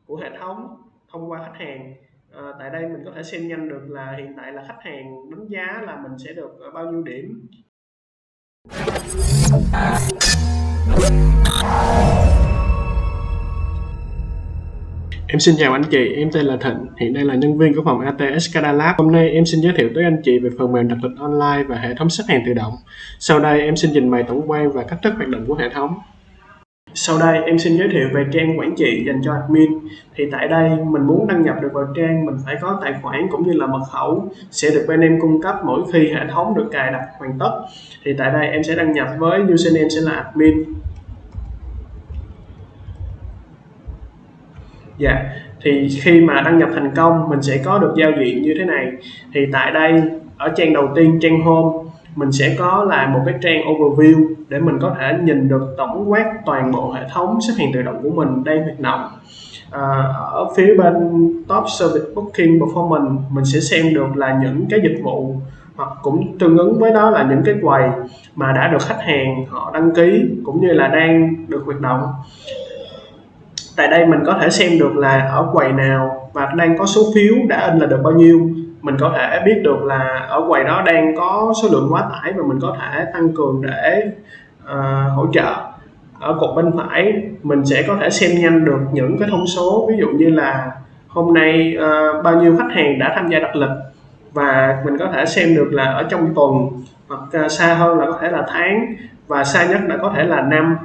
của hệ thống thông qua khách hàng. Tại đây mình có thể xem nhanh được là hiện tại là khách hàng đánh giá là mình sẽ được bao nhiêu điểm. Em xin chào anh chị, em tên là Thịnh, hiện đây là nhân viên của phòng AT Scada Lab. Hôm nay em xin giới thiệu tới anh chị về phần mềm đặt lịch online và hệ thống xếp hàng tự động. Sau đây em xin trình bày tổng quan và cách thức hoạt động của hệ thống. Sau đây em xin giới thiệu về trang quản trị dành cho admin. Thì tại đây mình muốn đăng nhập được vào trang, mình phải có tài khoản cũng như là mật khẩu sẽ được bên em cung cấp mỗi khi hệ thống được cài đặt hoàn tất. Thì tại đây em sẽ đăng nhập với username sẽ là admin. Thì khi mà đăng nhập thành công mình sẽ có được giao diện như thế này. Thì tại đây ở trang đầu tiên, trang home, mình sẽ có là một cái trang overview để mình có thể nhìn được tổng quát toàn bộ hệ thống xếp hàng tự động của mình đang hoạt động. Ở phía bên top service booking performance mình sẽ xem được là những cái dịch vụ hoặc cũng tương ứng với đó là những cái quầy mà đã được khách hàng họ đăng ký cũng như là đang được hoạt động. Tại đây mình có thể xem được là ở quầy nào và đang có số phiếu đã in là được bao nhiêu. Mình có thể biết được là ở quầy đó đang có số lượng quá tải và mình có thể tăng cường để hỗ trợ. Ở cột bên phải mình sẽ có thể xem nhanh được những cái thông số, ví dụ như là hôm nay bao nhiêu khách hàng đã tham gia đặt lịch, và mình có thể xem được là ở trong tuần hoặc xa hơn là có thể là tháng, và xa nhất là có thể là năm.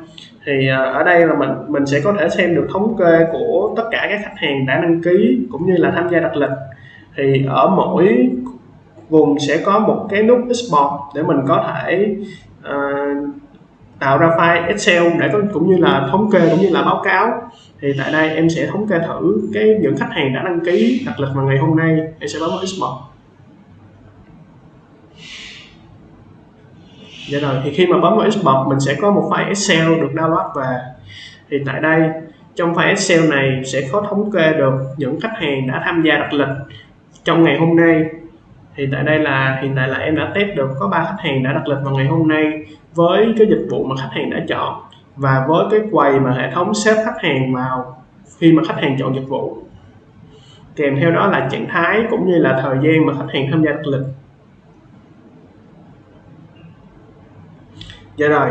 Thì ở đây là mình sẽ có thể xem được thống kê của tất cả các khách hàng đã đăng ký cũng như là tham gia đặt lịch. Thì ở mỗi vùng sẽ có một cái nút export để mình có thể tạo ra file Excel để cũng như là thống kê cũng như là báo cáo. Thì tại đây em sẽ thống kê thử những khách hàng đã đăng ký đặt lịch vào ngày hôm nay. Em sẽ bấm vào export. Vậy rồi, thì khi mà bấm vào export mình sẽ có một file Excel được download về. Thì tại đây trong file Excel này sẽ có thống kê được những khách hàng đã tham gia đặt lịch trong ngày hôm nay. Thì tại đây là hiện tại là em đã test được có 3 khách hàng đã đặt lịch vào ngày hôm nay với cái dịch vụ mà khách hàng đã chọn và với cái quầy mà hệ thống xếp khách hàng vào khi mà khách hàng chọn dịch vụ. Kèm theo đó là trạng thái cũng như là thời gian mà khách hàng tham gia đặt lịch. Vậy rồi,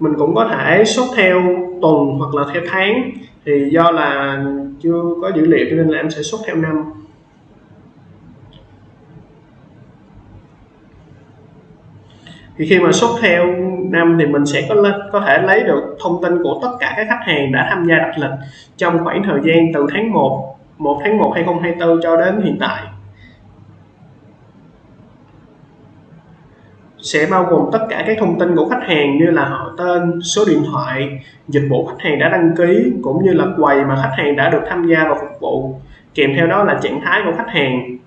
mình cũng có thể sort theo tuần hoặc là theo tháng. Thì do là chưa có dữ liệu cho nên là em sẽ sort theo năm. Thì khi mà sort theo năm thì mình sẽ có thể lấy được thông tin của tất cả các khách hàng đã tham gia đặt lịch trong khoảng thời gian từ tháng 1 tháng 1 2024 cho đến hiện tại. Sẽ bao gồm tất cả các thông tin của khách hàng như là họ tên, số điện thoại, dịch vụ khách hàng đã đăng ký cũng như là quầy mà khách hàng đã được tham gia vào phục vụ, kèm theo đó là trạng thái của khách hàng.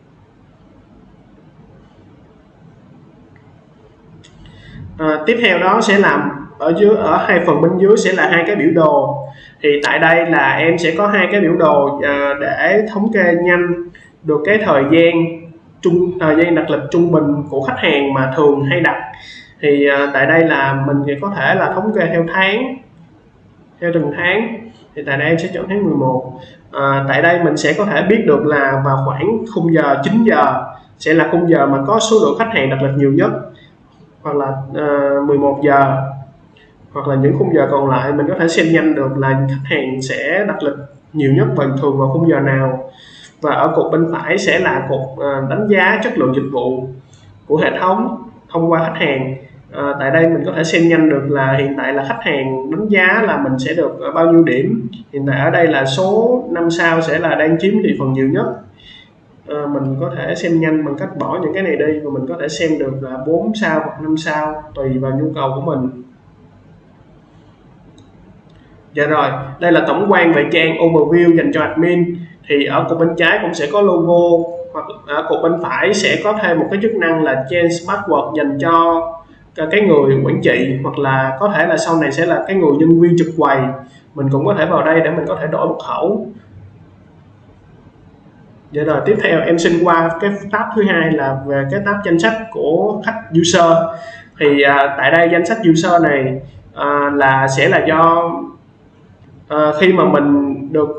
Tiếp theo đó sẽ làm ở hai phần bên dưới sẽ là hai cái biểu đồ. Thì tại đây là em sẽ có hai cái biểu đồ để thống kê nhanh được cái thời gian đặt lịch trung bình của khách hàng mà thường hay đặt. Thì tại đây là mình có thể là thống kê theo tháng, theo từng tháng. Thì tại đây em sẽ chọn tháng 11. Tại đây mình sẽ có thể biết được là vào khoảng khung giờ 9 giờ sẽ là khung giờ mà có số lượng khách hàng đặt lịch nhiều nhất, hoặc là 11 giờ, hoặc là những khung giờ còn lại mình có thể xem nhanh được là khách hàng sẽ đặt lịch nhiều nhất bình thường vào khung giờ nào. Và ở cột bên phải sẽ là cột đánh giá chất lượng dịch vụ của hệ thống thông qua khách hàng. Tại đây mình có thể xem nhanh được là hiện tại là khách hàng đánh giá là mình sẽ được bao nhiêu điểm. Hiện tại ở đây là số 5 sao sẽ là đang chiếm thị phần nhiều nhất. Mình có thể xem nhanh bằng cách bỏ những cái này đi và mình có thể xem được là 4 sao hoặc 5 sao tùy vào nhu cầu của mình. Dạ rồi, đây là tổng quan về trang overview dành cho admin. Thì ở cột bên trái cũng sẽ có logo, hoặc ở cột bên phải sẽ có thêm một cái chức năng là change password dành cho cái người quản trị, hoặc là có thể là sau này sẽ là cái người nhân viên trực quầy. Mình cũng có thể vào đây để mình có thể đổi mật khẩu. Vậy rồi, tiếp theo em xin qua cái tab thứ hai là về cái tab danh sách của khách user. Thì tại đây danh sách user này sẽ là do khi mà mình được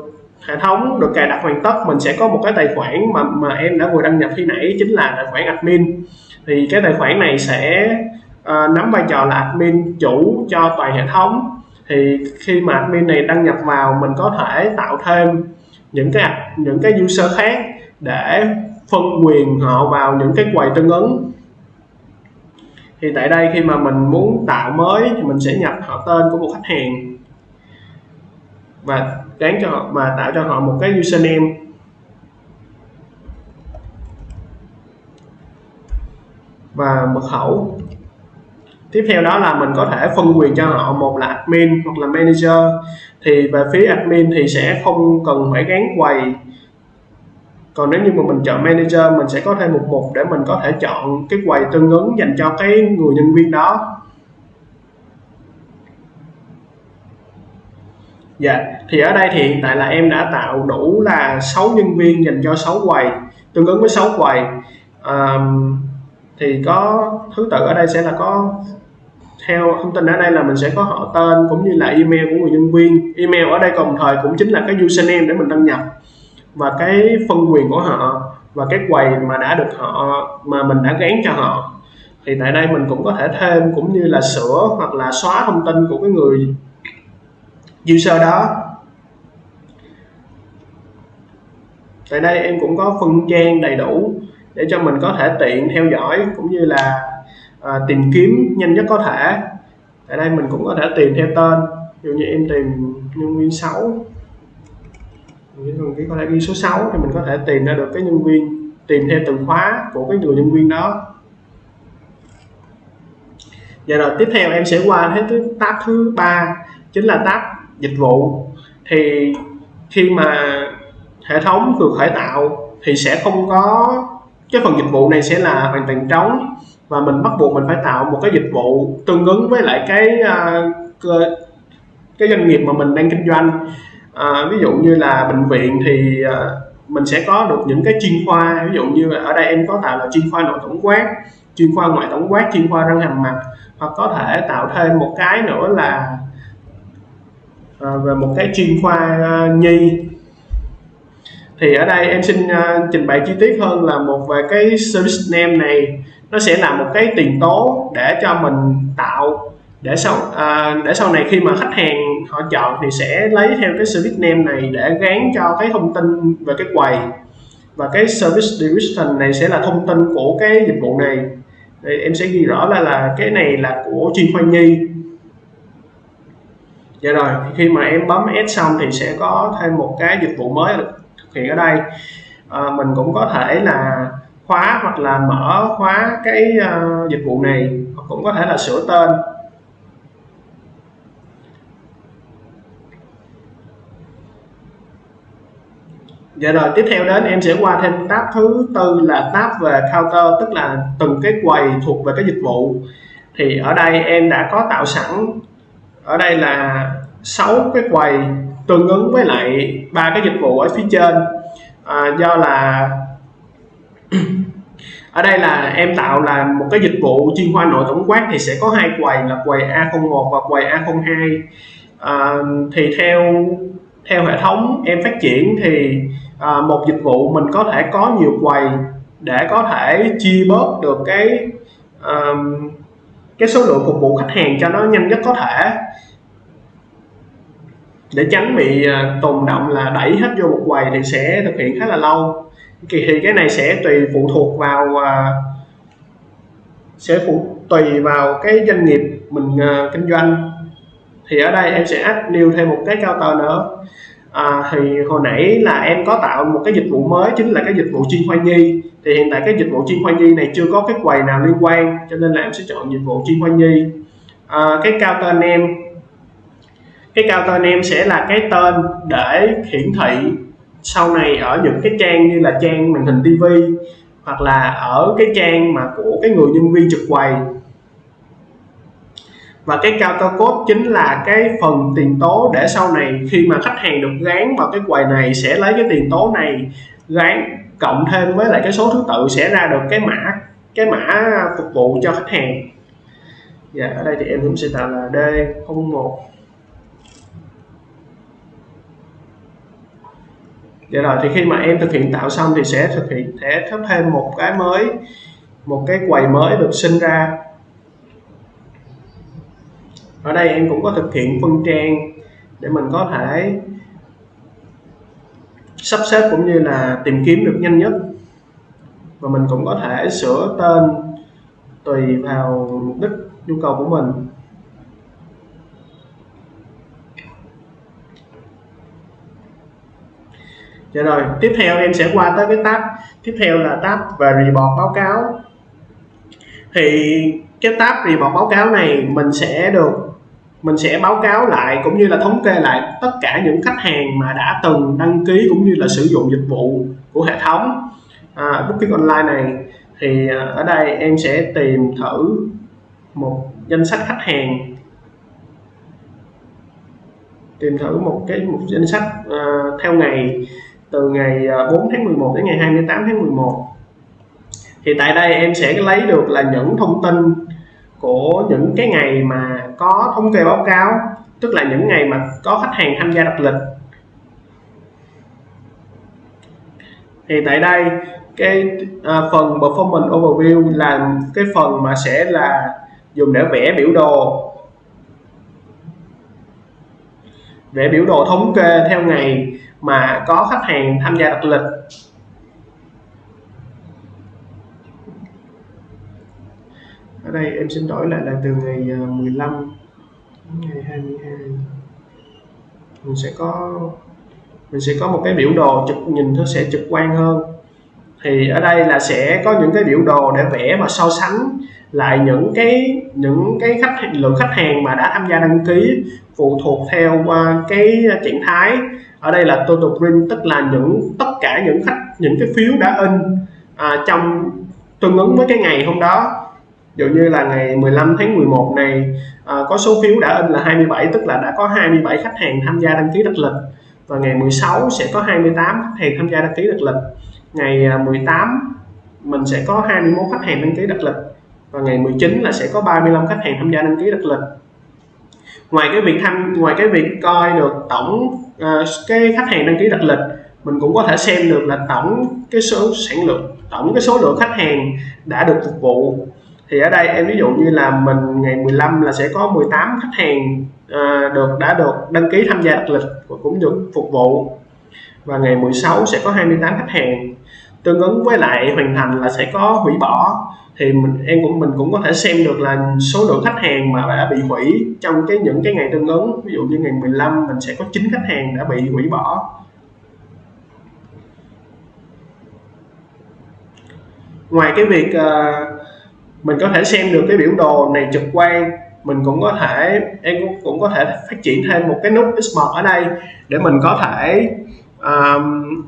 hệ thống được cài đặt hoàn tất, mình sẽ có một cái tài khoản mà em đã vừa đăng nhập khi nãy, chính là tài khoản admin. Thì cái tài khoản này sẽ nắm vai trò là admin chủ cho toàn hệ thống. Thì khi mà admin này đăng nhập vào, mình có thể tạo thêm những cái user khác để phân quyền họ vào những cái quầy tương ứng. Thì tại đây khi mà mình muốn tạo mới thì mình sẽ nhập họ tên của một khách hàng và gắn cho họ và tạo cho họ một cái username. Và mật khẩu. Tiếp theo đó là mình có thể phân quyền cho họ, một là admin hoặc là manager. Thì về phía admin thì sẽ không cần phải gắn quầy. Còn nếu như mà mình chọn manager, mình sẽ có thêm một mục để mình có thể chọn cái quầy tương ứng dành cho cái người nhân viên đó. Dạ, thì ở đây thì hiện tại là em đã tạo đủ là 6 nhân viên dành cho 6 quầy, tương ứng với 6 quầy. Thì có thứ tự ở đây sẽ là có, theo thông tin ở đây là mình sẽ có họ tên cũng như là email của người nhân viên. Email ở đây đồng thời cũng chính là cái username để mình đăng nhập, và cái phân quyền của họ và cái quầy mà đã được mà mình đã gán cho họ. Thì tại đây mình cũng có thể thêm cũng như là sửa hoặc là xóa thông tin của cái người user đó. Tại đây em cũng có phân trang đầy đủ để cho mình có thể tiện theo dõi cũng như là tìm kiếm nhanh nhất có thể. Tại đây mình cũng có thể tìm theo tên, ví dụ như em tìm nhân viên 6, có thể ghi số 6 thì mình có thể tìm ra được cái nhân viên, tìm theo từ khóa của cái người nhân viên đó. Và rồi tiếp theo em sẽ qua tab thứ 3, chính là tab dịch vụ. Thì khi mà hệ thống vừa khởi tạo thì sẽ không có cái phần dịch vụ này, sẽ là hoàn toàn trống, và mình bắt buộc mình phải tạo một cái dịch vụ tương ứng với lại cái doanh nghiệp mà mình đang kinh doanh. Ví dụ như là bệnh viện thì mình sẽ có được những cái chuyên khoa, ví dụ như ở đây em có tạo là chuyên khoa nội tổng quát, chuyên khoa ngoại tổng quát, chuyên khoa răng hàm mặt, hoặc có thể tạo thêm một cái nữa là về một cái chuyên khoa nhi. Thì ở đây em xin trình bày chi tiết hơn là một về cái service name này, nó sẽ là một cái tiền tố để cho mình tạo, để sau này khi mà khách hàng họ chọn thì sẽ lấy theo cái service name này để gán cho cái thông tin về cái quầy, và cái service description này sẽ là thông tin của cái dịch vụ này. Thì em sẽ ghi rõ là cái này là của chuyên khoa nhi. Dạ rồi, khi mà em bấm add xong thì sẽ có thêm một cái dịch vụ mới thực hiện ở đây. Mình cũng có thể là khóa hoặc là mở khóa cái dịch vụ này, hoặc cũng có thể là sửa tên. Dạ rồi, tiếp theo đến em sẽ qua thêm tab thứ tư là tab về counter, tức là từng cái quầy thuộc về cái dịch vụ. Thì ở đây em đã có tạo sẵn ở đây là 6 cái quầy tương ứng với lại 3 cái dịch vụ ở phía trên. Do là ở đây là em tạo là một cái dịch vụ chuyên khoa nội tổng quát thì sẽ có 2 quầy là quầy A01 và quầy A02. Thì theo hệ thống em phát triển thì một dịch vụ mình có thể có nhiều quầy để có thể chia bớt được cái số lượng phục vụ khách hàng cho nó nhanh nhất có thể, để tránh bị tồn động là đẩy hết vô một quầy thì sẽ thực hiện khá là lâu. Thì cái này sẽ phụ thuộc vào cái doanh nghiệp mình kinh doanh. Thì ở đây em sẽ add new thêm một cái counter nữa. Thì hồi nãy là em có tạo một cái dịch vụ mới, chính là cái dịch vụ chuyên khoa nhi. Thì hiện tại cái dịch vụ chuyên khoa nhi này chưa có cái quầy nào liên quan, cho nên là em sẽ chọn dịch vụ chuyên khoa nhi. Cái counter name sẽ là cái tên để hiển thị sau này ở những cái trang như là trang màn hình TV, hoặc là ở cái trang mà của cái người nhân viên trực quầy. Và cái counter code chính là cái phần tiền tố để sau này khi mà khách hàng được gán vào cái quầy này sẽ lấy cái tiền tố này gán cộng thêm với lại cái số thứ tự sẽ ra được cái mã phục vụ cho khách hàng. Dạ, ở đây thì em cũng sẽ tạo là D01. Vậy rồi thì khi mà em thực hiện tạo xong thì sẽ thêm một cái mới, một cái quầy mới được sinh ra. Ở đây em cũng có thực hiện phân trang để mình có thể sắp xếp cũng như là tìm kiếm được nhanh nhất, và mình cũng có thể sửa tên tùy vào mục đích nhu cầu của mình. Dạ rồi, tiếp theo em sẽ qua tới cái tab tiếp theo là tab về report báo cáo. Thì cái tab report báo cáo này mình sẽ báo cáo lại cũng như là thống kê lại tất cả những khách hàng mà đã từng đăng ký cũng như là sử dụng dịch vụ của hệ thống Booking Online này. Thì ở đây em sẽ tìm thử một danh sách khách hàng, một danh sách theo ngày, từ ngày 4 tháng 11 đến ngày 28 tháng 11. Thì tại đây em sẽ lấy được là những thông tin của những cái ngày mà có thống kê báo cáo, tức là những ngày mà có khách hàng tham gia đặt lịch. Thì tại đây cái phần Performance Overview là cái phần mà sẽ là dùng để vẽ biểu đồ thống kê theo ngày mà có khách hàng tham gia đặt lịch. Ở đây em xin đổi lại là từ ngày 15 đến ngày 22. Mình sẽ có một cái biểu đồ nhìn nó sẽ trực quan hơn. Thì ở đây là sẽ có những cái biểu đồ để vẽ và so sánh lại những cái lượng khách hàng mà đã tham gia đăng ký phụ thuộc theo cái trạng thái. Ở đây là total print, tức là tất cả những cái phiếu đã in trong tương ứng với cái ngày hôm đó. Ví dụ như là ngày 15 tháng 11 này có số phiếu đã in là 27, tức là đã có 27 khách hàng tham gia đăng ký đặt lịch. Và ngày 16 sẽ có 28 khách hàng tham gia đăng ký đặt lịch. Ngày 18 mình sẽ có 21 khách hàng đăng ký đặt lịch. Và ngày 19 là sẽ có 35 khách hàng tham gia đăng ký đặt lịch. Ngoài cái việc coi được tổng cái khách hàng đăng ký đặt lịch, mình cũng có thể xem được là tổng cái số lượng khách hàng đã được phục vụ. Thì ở đây em ví dụ như là mình ngày 15 là sẽ có 18 khách hàng đã được đăng ký tham gia đặt lịch và cũng được phục vụ. Và ngày 16 sẽ có 28 khách hàng. Tương ứng với lại hoàn thành là sẽ có hủy bỏ. Thì mình cũng có thể xem được là số lượng khách hàng mà đã bị hủy trong những cái ngày tương ứng. Ví dụ như ngày 15 mình sẽ có 9 khách hàng đã bị hủy bỏ. Ngoài cái việc mình có thể xem được cái biểu đồ này trực quan, em cũng có thể phát triển thêm một cái nút Export ở đây để mình có thể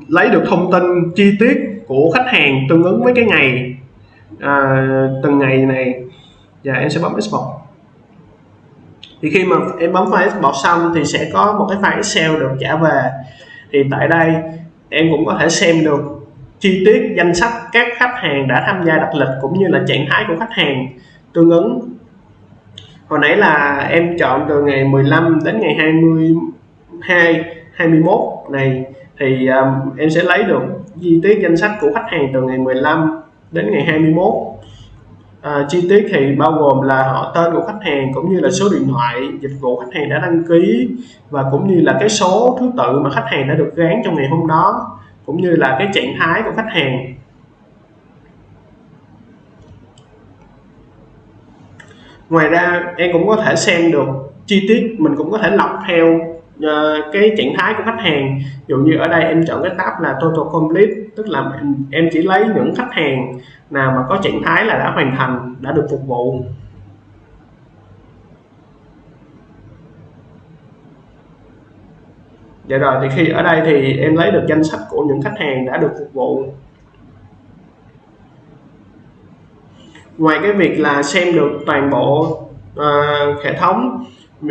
lấy được thông tin chi tiết của khách hàng tương ứng với cái ngày từng ngày này. Và em sẽ bấm Export. Thì khi mà em bấm file Export xong thì sẽ có một cái file Excel được trả về. Thì tại đây em cũng có thể xem được chi tiết danh sách các khách hàng đã tham gia đặt lịch cũng như là trạng thái của khách hàng tương ứng. Hồi nãy là em chọn từ ngày 15 đến ngày 21 này, thì em sẽ lấy được chi tiết danh sách của khách hàng từ ngày 15 đến ngày 21. Chi tiết thì bao gồm là họ tên của khách hàng cũng như là số điện thoại dịch vụ khách hàng đã đăng ký, và cũng như là cái số thứ tự mà khách hàng đã được gán trong ngày hôm đó, cũng như là cái trạng thái của khách hàng. Ngoài ra em cũng có thể xem được chi tiết, mình cũng có thể lọc theo cái trạng thái của khách hàng. Ví dụ như ở đây em chọn cái tab là Total Complete, tức là em chỉ lấy những khách hàng nào mà có trạng thái là đã hoàn thành, đã được phục vụ. Vậy rồi thì khi ở đây thì em lấy được danh sách của những khách hàng đã được phục vụ. Ngoài cái việc là xem được toàn bộ hệ thống,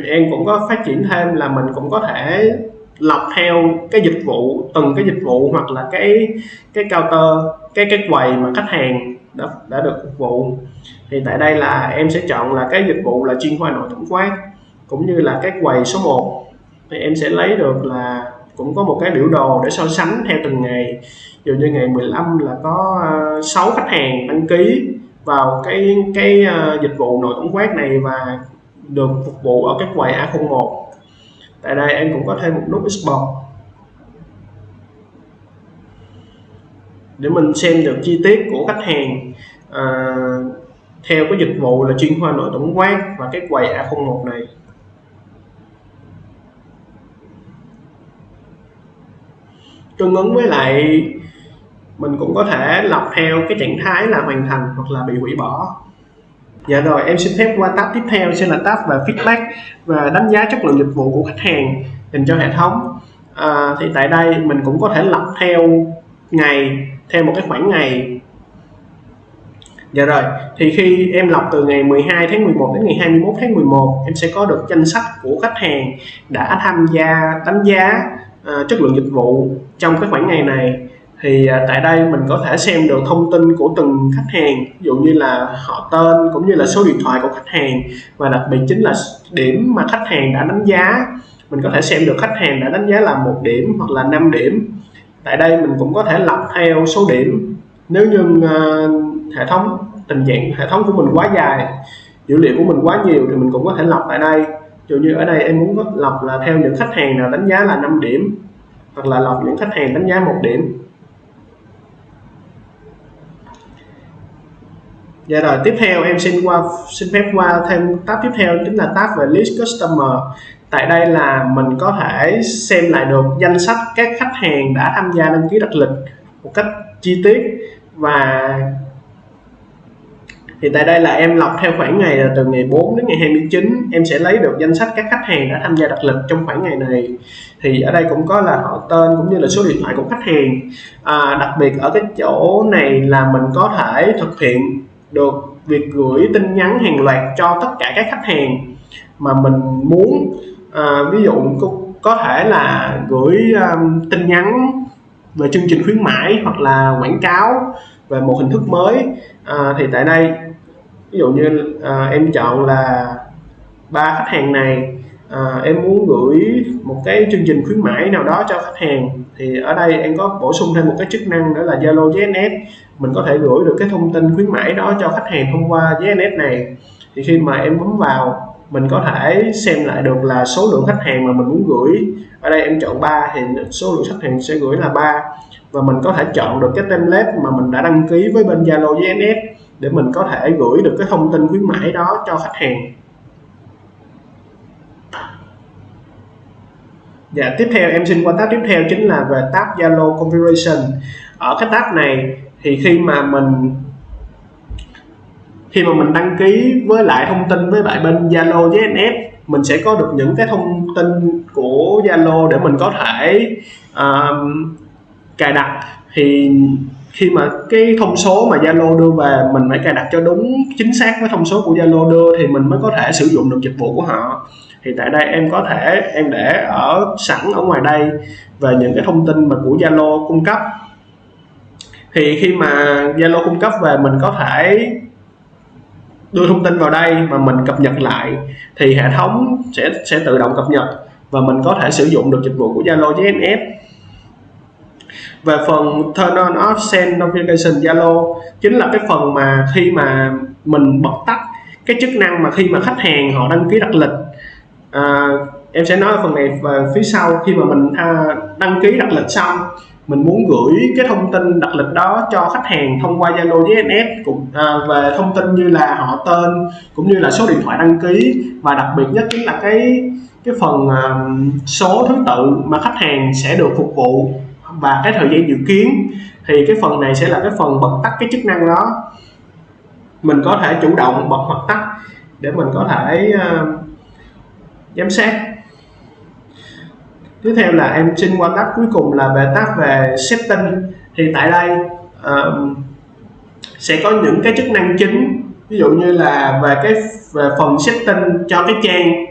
em cũng có phát triển thêm là mình cũng có thể lọc theo cái dịch vụ, từng cái dịch vụ hoặc là cái counter, cái quầy mà khách hàng đã được phục vụ. Thì tại đây là em sẽ chọn là cái dịch vụ là chuyên khoa nội tổng quát cũng như là cái quầy số 1. Thì em sẽ lấy được là cũng có một cái biểu đồ để so sánh theo từng ngày. Ví dụ như ngày 15 là có 6 khách hàng đăng ký vào cái dịch vụ nội tổng quát này và được phục vụ ở cái quầy A01. Tại đây em cũng có thêm một nút export để mình xem được chi tiết của khách hàng theo cái dịch vụ là chuyên khoa nội tổng quát và cái quầy A01 này. Tương ứng với lại mình cũng có thể lọc theo cái trạng thái là hoàn thành hoặc là bị hủy bỏ. Dạ rồi, em xin phép qua tab tiếp theo sẽ là tab về feedback và đánh giá chất lượng dịch vụ của khách hàng dành cho hệ thống. Thì tại đây mình cũng có thể lọc theo ngày, theo một cái khoảng ngày. Dạ rồi, thì khi em lọc từ ngày 12 tháng 11 đến ngày 21 tháng 11, em sẽ có được danh sách của khách hàng đã tham gia đánh giá chất lượng dịch vụ trong cái khoảng ngày này. Thì tại đây mình có thể xem được thông tin của từng khách hàng, ví dụ như là họ tên cũng như là số điện thoại của khách hàng, và đặc biệt chính là điểm mà khách hàng đã đánh giá. Mình có thể xem được khách hàng đã đánh giá là 1 điểm hoặc là 5 điểm. Tại đây mình cũng có thể lọc theo số điểm. Nếu như tình trạng hệ thống của mình quá dài, dữ liệu của mình quá nhiều thì mình cũng có thể lọc tại đây. Ví dụ như ở đây em muốn lọc là theo những khách hàng nào đánh giá là 5 điểm, hoặc là lọc những khách hàng đánh giá 1 điểm. Dạ rồi, tiếp theo em xin phép qua thêm tab tiếp theo, chính là tab về list customer. Tại đây là mình có thể xem lại được danh sách các khách hàng đã tham gia đăng ký đặt lịch một cách chi tiết. Và thì tại đây là em lọc theo khoảng ngày là từ ngày 4 đến ngày 29, em sẽ lấy được danh sách các khách hàng đã tham gia đặt lịch trong khoảng ngày này. Thì ở đây cũng có là họ tên cũng như là số điện thoại của khách hàng. Đặc biệt ở cái chỗ này là mình có thể thực hiện được việc gửi tin nhắn hàng loạt cho tất cả các khách hàng mà mình muốn. Ví dụ có thể là gửi tin nhắn về chương trình khuyến mãi hoặc là quảng cáo về một hình thức mới. Thì tại đây ví dụ như em chọn là 3 khách hàng này, em muốn gửi một cái chương trình khuyến mãi nào đó cho khách hàng, thì ở đây em có bổ sung thêm một cái chức năng đó là Zalo GSS. Mình có thể gửi được cái thông tin khuyến mãi đó cho khách hàng thông qua GSS này. Thì khi mà em bấm vào, mình có thể xem lại được là số lượng khách hàng mà mình muốn gửi. Ở đây em chọn 3 thì số lượng khách hàng sẽ gửi là 3. Và mình có thể chọn được cái template mà mình đã đăng ký với bên Zalo GSS để mình có thể gửi được cái thông tin khuyến mãi đó cho khách hàng. Dạ, tiếp theo em xin qua tab tiếp theo chính là về tab Zalo Configuration. Ở cái tab này thì khi mà mình đăng ký với lại thông tin với lại bên Zalo GSS, mình sẽ có được những cái thông tin của Zalo để mình có thể cài đặt. Thì khi mà cái thông số mà Zalo đưa về mình phải cài đặt cho đúng chính xác với thông số của Zalo đưa thì mình mới có thể sử dụng được dịch vụ của họ. Thì tại đây em để sẵn ở ngoài đây về những cái thông tin mà của Zalo cung cấp. Thì khi mà Zalo cung cấp về, mình có thể đưa thông tin vào đây mà mình cập nhật lại, thì hệ thống sẽ tự động cập nhật và mình có thể sử dụng được dịch vụ của Zalo GSS. Về phần Turn on off send notification Zalo chính là cái phần mà khi mà mình bật tắt cái chức năng mà khi mà khách hàng họ đăng ký đặt lịch. Em sẽ nói phần này về phía sau. Khi mà mình đăng ký đặt lịch xong, mình muốn gửi cái thông tin đặt lịch đó cho khách hàng thông qua Zalo GSS về thông tin như là họ tên cũng như là số điện thoại đăng ký, và đặc biệt nhất chính là cái phần số thứ tự mà khách hàng sẽ được phục vụ và cái thời gian dự kiến. Thì cái phần này sẽ là cái phần bật tắt cái chức năng đó. Mình có thể chủ động bật hoặc tắt để mình có thể giám sát. Tiếp theo là em xin qua tab cuối cùng là về tab về setting. Thì tại đây sẽ có những cái chức năng chính, ví dụ như là về phần setting cho cái trang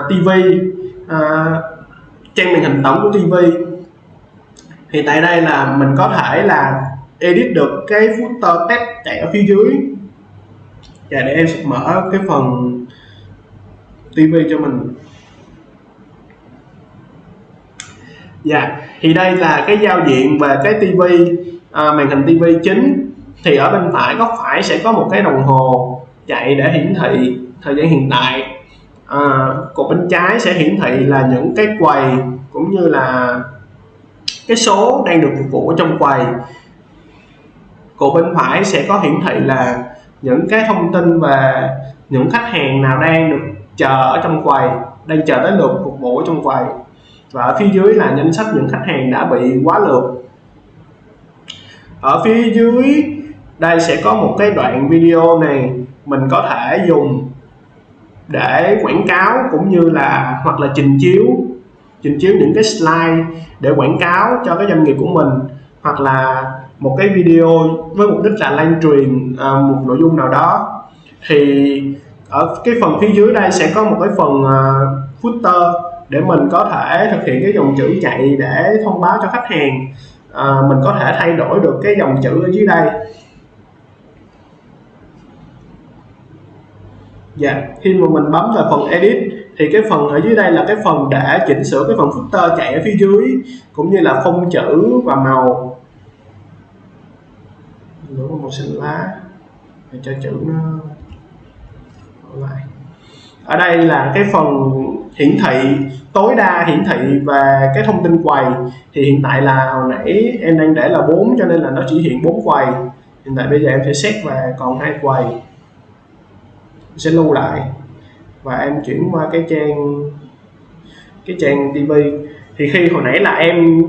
TV, trang màn hình tổng của TV. Thì tại đây là mình có thể là edit được cái footer text chạy ở phía dưới. Và để em sẽ mở cái phần TV cho mình. Dạ, thì đây là cái giao diện về cái tivi, màn hình tivi chính. Thì ở bên phải góc phải sẽ có một cái đồng hồ chạy để hiển thị thời gian hiện tại. Cột bên trái sẽ hiển thị là những cái quầy cũng như là cái số đang được phục vụ ở trong quầy. Cột bên phải sẽ có hiển thị là những cái thông tin về những khách hàng nào đang được chờ ở trong quầy, đang chờ tới lượt phục vụ ở trong quầy. Và ở phía dưới là danh sách những khách hàng đã bị quá lượt. Ở phía dưới đây sẽ có một cái đoạn video này mình có thể dùng để quảng cáo cũng như là hoặc là trình chiếu những cái slide để quảng cáo cho cái doanh nghiệp của mình, hoặc là một cái video với mục đích là lan truyền một nội dung nào đó. Thì ở cái phần phía dưới đây sẽ có một cái phần footer để mình có thể thực hiện cái dòng chữ chạy để thông báo cho khách hàng. Mình có thể thay đổi được cái dòng chữ ở dưới đây. Dạ, khi mà mình bấm vào phần edit thì cái phần ở dưới đây là cái phần để chỉnh sửa cái phần footer chạy ở phía dưới, cũng như là phông chữ và màu. Đổi màu xanh lá để cho chữ nó lại. Ở đây là cái phần hiển thị tối đa, hiển thị về cái thông tin quầy. Thì hiện tại là hồi nãy em đang để là 4 cho nên là nó chỉ hiện 4 quầy. Hiện tại bây giờ em sẽ set về còn 2 quầy, sẽ lưu lại và em chuyển qua cái trang TV. Thì khi hồi nãy là em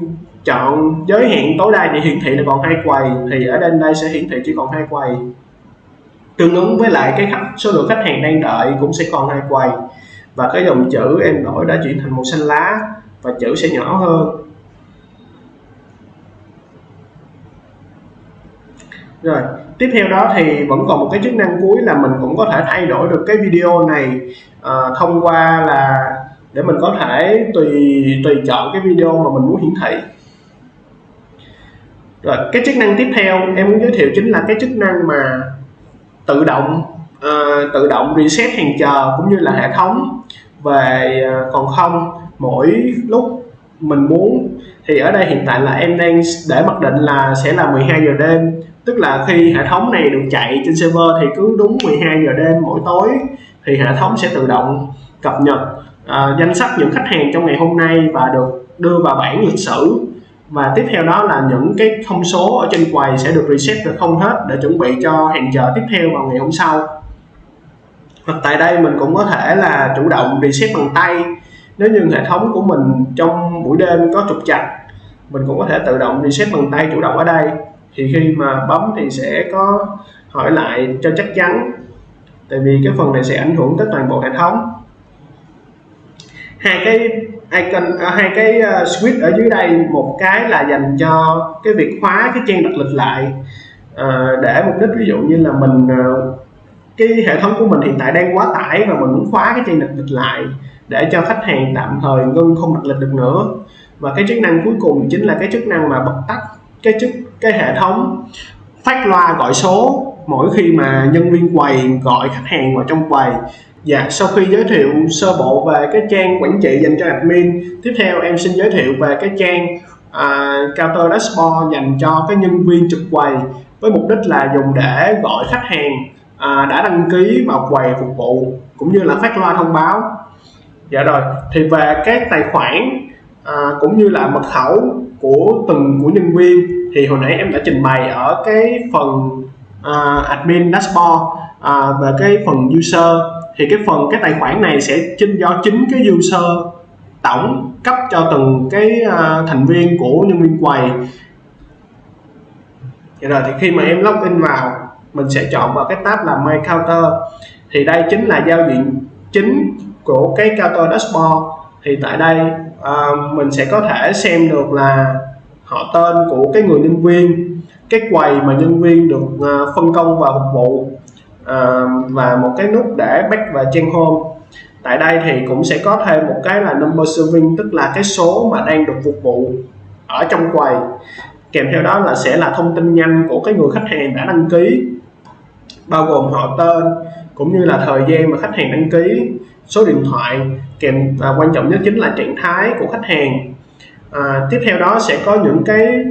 chọn giới hạn tối đa thì hiển thị là còn 2 quầy, thì ở đây sẽ hiển thị chỉ còn 2 quầy, tương ứng với lại cái số lượng khách hàng đang đợi cũng sẽ còn 2 quầy. Và cái dòng chữ em đổi đã chuyển thành màu xanh lá và chữ sẽ nhỏ hơn. Rồi, tiếp theo đó thì vẫn còn một cái chức năng cuối là mình cũng có thể thay đổi được cái video này thông qua là để mình có thể tùy chọn cái video mà mình muốn hiển thị. Rồi, cái chức năng tiếp theo em muốn giới thiệu chính là cái chức năng mà tự động reset hàng chờ cũng như là hệ thống về còn không mỗi lúc mình muốn. Thì ở đây hiện tại là em đang để mặc định là sẽ là 12 giờ đêm, tức là khi hệ thống này được chạy trên server thì cứ đúng 12 giờ đêm mỗi tối thì hệ thống sẽ tự động cập nhật danh sách những khách hàng trong ngày hôm nay và được đưa vào bảng lịch sử. Và tiếp theo đó là những cái thông số ở trên quầy sẽ được reset được không hết để chuẩn bị cho hàng chờ tiếp theo vào ngày hôm sau. Hoặc tại đây mình cũng có thể là chủ động reset bằng tay. Nếu như hệ thống của mình trong buổi đêm có trục trặc, mình cũng có thể tự động reset bằng tay chủ động ở đây. Thì khi mà bấm thì sẽ có hỏi lại cho chắc chắn, tại vì cái phần này sẽ ảnh hưởng tới toàn bộ hệ thống. Hai cái switch ở dưới đây, một cái là dành cho cái việc khóa cái trang đặt lịch lại, để mục đích ví dụ như là mình cái hệ thống của mình hiện tại đang quá tải và mình muốn khóa cái trang đặt lịch lại để cho khách hàng tạm thời ngưng không đặt lịch được nữa. Và cái chức năng cuối cùng chính là cái chức năng mà bật tắt cái hệ thống phát loa gọi số mỗi khi mà nhân viên quầy gọi khách hàng vào trong quầy. Dạ, sau khi giới thiệu sơ bộ về cái trang quản trị dành cho admin, tiếp theo em xin giới thiệu về cái trang counter dashboard dành cho cái nhân viên trực quầy, với mục đích là dùng để gọi khách hàng đã đăng ký vào quầy phục vụ cũng như là phát loa thông báo. Dạ rồi, thì về các tài khoản cũng như là mật khẩu của nhân viên thì hồi nãy em đã trình bày ở cái phần admin dashboard. Về cái phần user thì cái tài khoản này sẽ do chính cái user tổng cấp cho từng cái thành viên của nhân viên quầy. Vậy rồi thì khi mà em login vào, mình sẽ chọn vào cái tab là My Counter. Thì đây chính là giao diện chính của cái counter dashboard. Thì tại đây mình sẽ có thể xem được là họ tên của cái người nhân viên, cái quầy mà nhân viên được phân công vào phục vụ, và một cái nút để back vào trang home. Tại đây thì cũng sẽ có thêm một cái là number serving, tức là cái số mà đang được phục vụ ở trong quầy. Kèm theo đó là sẽ là thông tin nhanh của cái người khách hàng đã đăng ký, bao gồm họ tên cũng như là thời gian mà khách hàng đăng ký, số điện thoại, và quan trọng nhất chính là trạng thái của khách hàng. Tiếp theo đó sẽ có những cái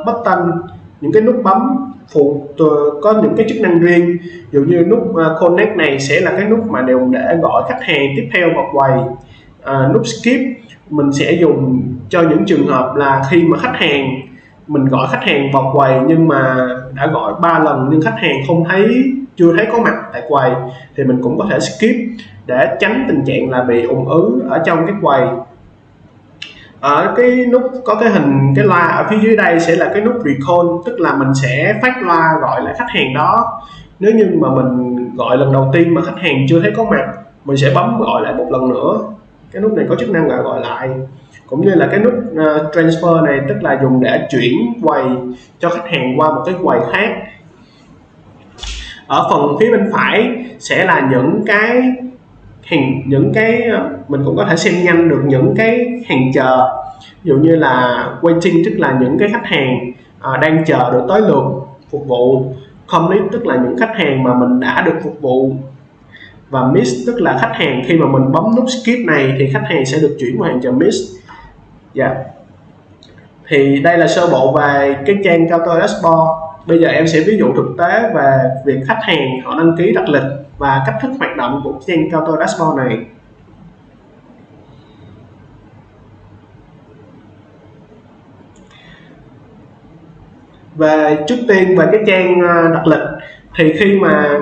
button, những cái nút bấm phụ có những cái chức năng riêng. Ví dụ như nút connect này sẽ là cái nút mà dùng để gọi khách hàng tiếp theo vào quầy. Nút skip mình sẽ dùng cho những trường hợp là khi mà mình gọi khách hàng vào quầy nhưng mà đã gọi 3 lần nhưng khách hàng chưa thấy có mặt tại quầy, thì mình cũng có thể skip để tránh tình trạng là bị ùn ứ ở trong cái quầy. Ở cái nút có cái loa ở phía dưới đây sẽ là cái nút recall, tức là mình sẽ phát loa gọi lại khách hàng đó. Nếu như mà mình gọi lần đầu tiên mà khách hàng chưa thấy có mặt, mình sẽ bấm gọi lại một lần nữa. Cái nút này có chức năng gọi lại. Cũng như là cái nút transfer này, tức là dùng để chuyển quầy cho khách hàng qua một cái quầy khác. Ở phần phía bên phải sẽ là những cái mình cũng có thể xem nhanh được những cái hàng chờ. Ví dụ như là waiting, tức là những cái khách hàng đang chờ được tới lượt phục vụ. Complete, tức là những khách hàng mà mình đã được phục vụ. Và miss, tức là khách hàng khi mà mình bấm nút skip này thì khách hàng sẽ được chuyển qua hàng chờ miss. Thì đây là sơ bộ về cái trang Counter Dashboard. Bây giờ em sẽ ví dụ thực tế về việc khách hàng họ đăng ký đặt lịch và cách thức hoạt động của trang Counter Dashboard này. Trước tiên về cái trang đặt lịch, thì khi mà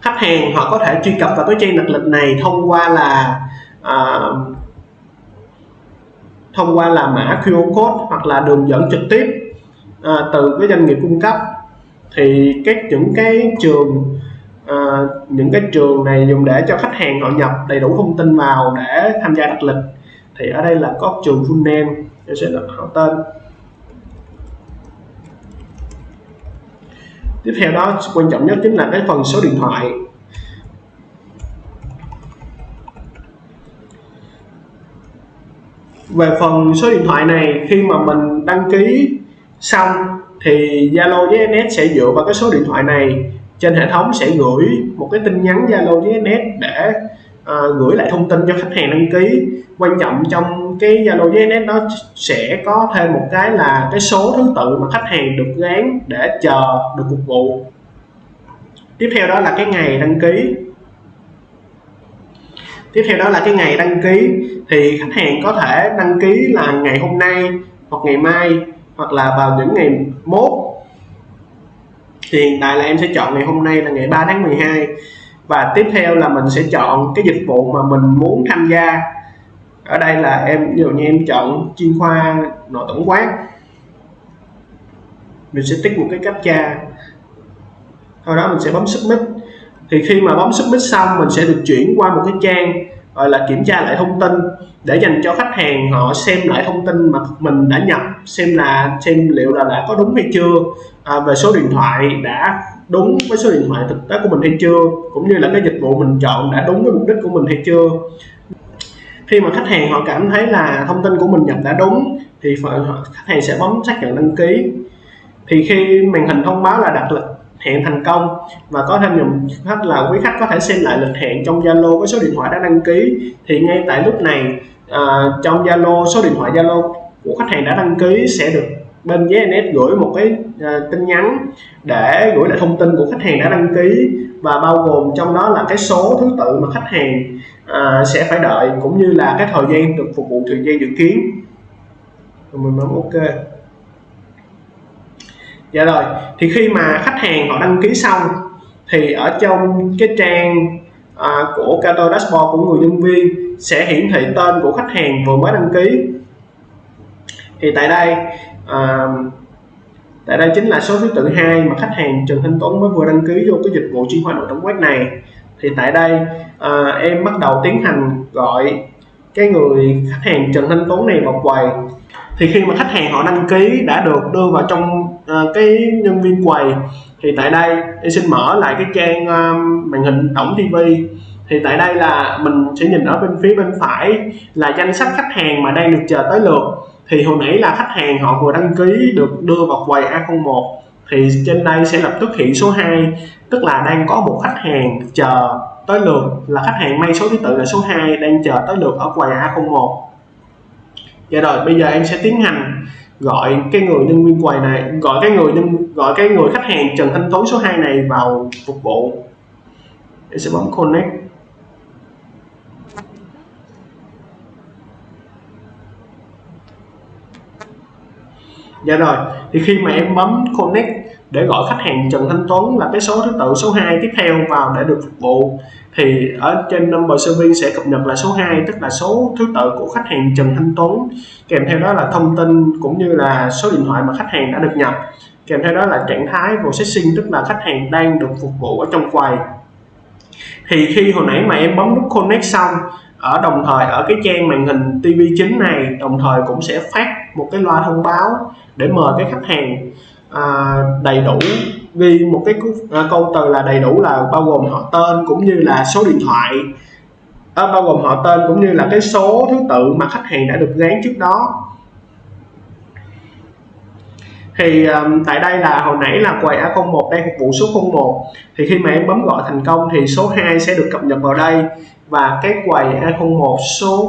khách hàng họ có thể truy cập vào cái trang đặt lịch này thông qua là mã QR code hoặc là đường dẫn trực tiếp từ cái doanh nghiệp cung cấp. Thì những cái trường này dùng để cho khách hàng họ nhập đầy đủ thông tin vào để tham gia đặt lịch. Thì ở đây là có trường full name, tôi sẽ đặt họ tên. Tiếp theo đó quan trọng nhất chính là cái phần số điện thoại. Về phần số điện thoại này, khi mà mình đăng ký xong thì Zalo với NS sẽ dựa vào cái số điện thoại này, trên hệ thống sẽ gửi một cái tin nhắn Zalo với NS để gửi lại thông tin cho khách hàng đăng ký. Quan trọng trong cái Zalo với NS đó sẽ có thêm một cái là cái số thứ tự mà khách hàng được gán để chờ được phục vụ. Tiếp theo đó là cái ngày đăng ký. Thì khách hàng có thể đăng ký là ngày hôm nay hoặc ngày mai hoặc là vào những ngày mốt. Thì hiện tại là em sẽ chọn ngày hôm nay là ngày 3 tháng 12. Và tiếp theo là mình sẽ chọn cái dịch vụ mà mình muốn tham gia. Ở đây là ví dụ như em chọn chuyên khoa nội tổng quát. Mình sẽ tích một cái captcha. Sau đó mình sẽ bấm submit. Thì khi mà bấm submit xong, mình sẽ được chuyển qua một cái trang gọi là kiểm tra lại thông tin, để dành cho khách hàng họ xem lại thông tin mà mình đã nhập, xem liệu là đã có đúng hay chưa, về số điện thoại đã đúng với số điện thoại thực tế của mình hay chưa, cũng như là cái dịch vụ mình chọn đã đúng với mục đích của mình hay chưa. Khi mà khách hàng họ cảm thấy là thông tin của mình nhập đã đúng thì khách hàng sẽ bấm xác nhận đăng ký. Thì khi màn hình thông báo là đặt lịch hẹn thành công, và có thêm dòng khách là quý khách có thể xem lại lịch hẹn trong Zalo với số điện thoại đã đăng ký, thì ngay tại lúc này trong Zalo, số điện thoại Zalo của khách hàng đã đăng ký sẽ được bên VNS gửi một cái tin nhắn để gửi lại thông tin của khách hàng đã đăng ký, và bao gồm trong đó là cái số thứ tự mà khách hàng sẽ phải đợi, cũng như là cái thời gian được phục vụ, thời gian dự kiến. Rồi mình bấm OK. Dạ rồi, thì khi mà khách hàng họ đăng ký xong thì ở trong cái trang của Counter Dashboard của người nhân viên sẽ hiển thị tên của khách hàng vừa mới đăng ký. Thì tại đây chính là số thứ tự 2 mà khách hàng Trần Thanh Tuấn mới vừa đăng ký vô cái dịch vụ chuyên khoa nội tổng quát này. Thì tại đây em bắt đầu tiến hành gọi cái người khách hàng Trần Thanh Tuấn này vào quầy. Thì khi mà khách hàng họ đăng ký đã được đưa vào trong cái nhân viên quầy, thì tại đây em xin mở lại cái trang màn hình tổng TV. Thì tại đây là mình sẽ nhìn ở phía bên phải là danh sách khách hàng mà đang được chờ tới lượt. Thì hồi nãy là khách hàng họ vừa đăng ký được đưa vào quầy A01, thì trên đây sẽ lập tức hiện số 2, tức là đang có một khách hàng chờ tới lượt, là khách hàng mang số thứ tự là số 2 đang chờ tới lượt ở quầy A01. Dạ rồi, bây giờ em sẽ tiến hành gọi cái người nhân viên quầy này, gọi cái người khách hàng Trần Thanh Tuấn số 2 này vào phục vụ. Em sẽ bấm connect. Dạ rồi, thì khi mà em bấm connect để gọi khách hàng Trần Thanh Tuấn là cái số thứ tự số 2 tiếp theo vào để được phục vụ, thì ở trên number serving sẽ cập nhật là số 2, tức là số thứ tự của khách hàng Trần Thanh Tuấn, kèm theo đó là thông tin cũng như là số điện thoại mà khách hàng đã được nhập, kèm theo đó là trạng thái processing, tức là khách hàng đang được phục vụ ở trong quầy. Thì khi hồi nãy mà em bấm nút connect xong, đồng thời ở cái trang màn hình TV chính này đồng thời cũng sẽ phát một cái loa thông báo để mời cái khách hàng đầy đủ, ghi một cái câu từ là đầy đủ, là bao gồm họ tên cũng như là số điện thoại, bao gồm họ tên cũng như là cái số thứ tự mà khách hàng đã được gán trước đó. Thì tại đây là hồi nãy là quầy A01 đang phục vụ số 01, thì khi mà em bấm gọi thành công thì số 2 sẽ được cập nhật vào đây, và cái quầy A01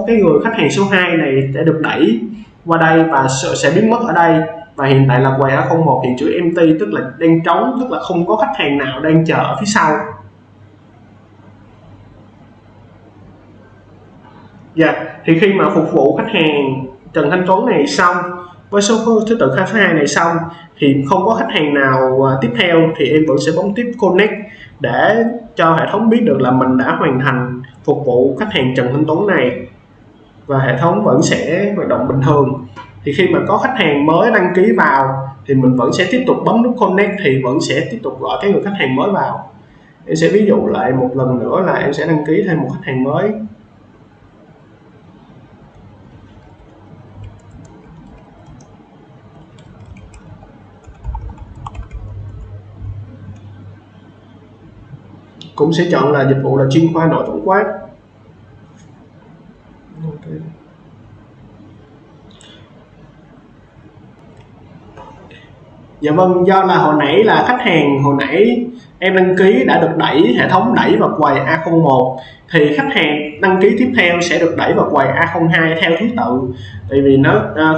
cái người khách hàng số 2 này sẽ được đẩy qua đây và sẽ biến mất ở đây. Và hiện tại là quầy A01 hiện chữ empty, tức là đang trống, tức là không có khách hàng nào đang chờ ở phía sau. Dạ, thì khi mà phục vụ khách hàng Trần Thanh Tuấn này xong, với số thứ tự khách hàng này xong, thì không có khách hàng nào tiếp theo, thì em vẫn sẽ bấm tiếp connect để cho hệ thống biết được là mình đã hoàn thành phục vụ khách hàng Trần Thanh Tuấn này, và hệ thống vẫn sẽ hoạt động bình thường. Thì khi mà có khách hàng mới đăng ký vào thì mình vẫn sẽ tiếp tục bấm nút connect, thì vẫn sẽ tiếp tục gọi cái người khách hàng mới vào. Em sẽ ví dụ lại một lần nữa là em sẽ đăng ký thêm một khách hàng mới. Cũng sẽ chọn là dịch vụ là chuyên khoa nội tổng quát. Okay. Dạ vâng, do là hồi nãy là khách hàng hồi nãy em đăng ký đã được hệ thống đẩy vào quầy A01, thì khách hàng đăng ký tiếp theo sẽ được đẩy vào quầy A02 theo thứ tự. Tại vì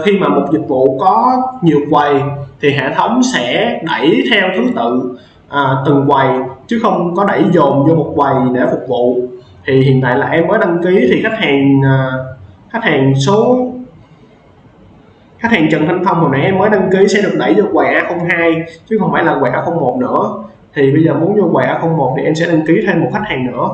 khi mà một dịch vụ có nhiều quầy thì hệ thống sẽ đẩy theo thứ tự từng quầy, chứ không có đẩy dồn vô một quầy để phục vụ. Thì hiện tại là em mới đăng ký, thì khách hàng Trần Thanh Phong hồi nãy em mới đăng ký sẽ được đẩy vô quầy A02 chứ không phải là quầy A01 nữa. Thì bây giờ muốn vô quầy A01 thì em sẽ đăng ký thêm một khách hàng nữa.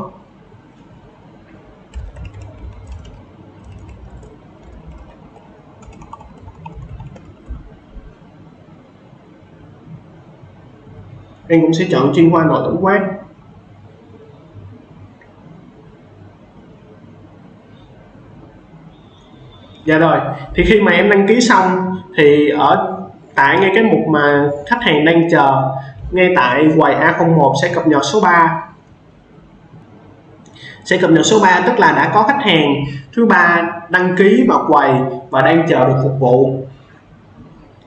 Em cũng sẽ chọn chuyên khoa nội tổng quát. Dạ rồi, thì khi mà em đăng ký xong thì ở tại ngay cái mục mà khách hàng đang chờ, ngay tại quầy A01 sẽ cập nhật số 3. Sẽ cập nhật số 3 tức là đã có khách hàng thứ 3 đăng ký vào quầy và đang chờ được phục vụ.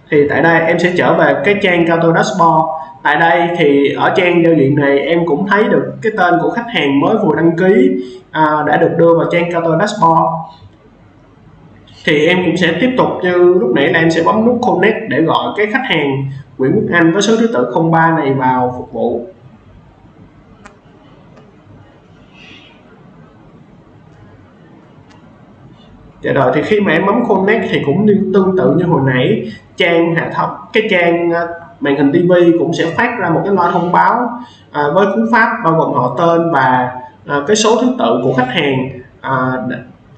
Thì tại đây em sẽ trở về cái trang Counter Dashboard. Tại đây thì ở trang giao diện này em cũng thấy được cái tên của khách hàng mới vừa đăng ký đã được đưa vào trang Counter Dashboard. Thì em cũng sẽ tiếp tục như lúc nãy là em sẽ bấm nút connect để gọi cái khách hàng Nguyễn Quốc Anh với số thứ tự 03 này vào phục vụ. Dạ rồi, thì khi mà em bấm connect thì cũng tương tự như hồi nãy, cái trang màn hình TV cũng sẽ phát ra một cái loa thông báo với cú pháp bao gồm họ tên và cái số thứ tự của khách hàng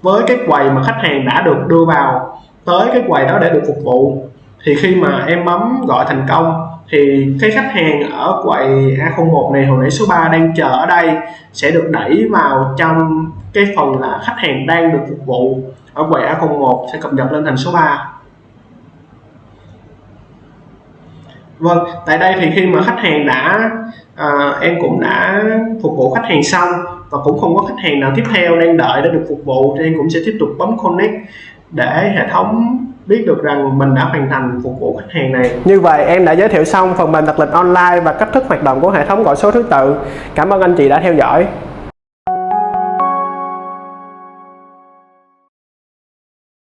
với cái quầy mà khách hàng đã được đưa vào tới cái quầy đó để được phục vụ. Thì khi mà em bấm gọi thành công thì cái khách hàng ở quầy A01 này hồi nãy số 3 đang chờ ở đây sẽ được đẩy vào trong cái phần là khách hàng đang được phục vụ ở quầy A01, sẽ cập nhật lên thành số 3. Vâng, tại đây thì khi mà khách hàng em cũng đã phục vụ khách hàng xong và cũng không có khách hàng nào tiếp theo đang đợi để được phục vụ, thì em cũng sẽ tiếp tục bấm connect để hệ thống biết được rằng mình đã hoàn thành phục vụ khách hàng này. Như vậy em đã giới thiệu xong phần mềm đặt lịch online và cách thức hoạt động của hệ thống gọi số thứ tự. Cảm ơn anh chị đã theo dõi.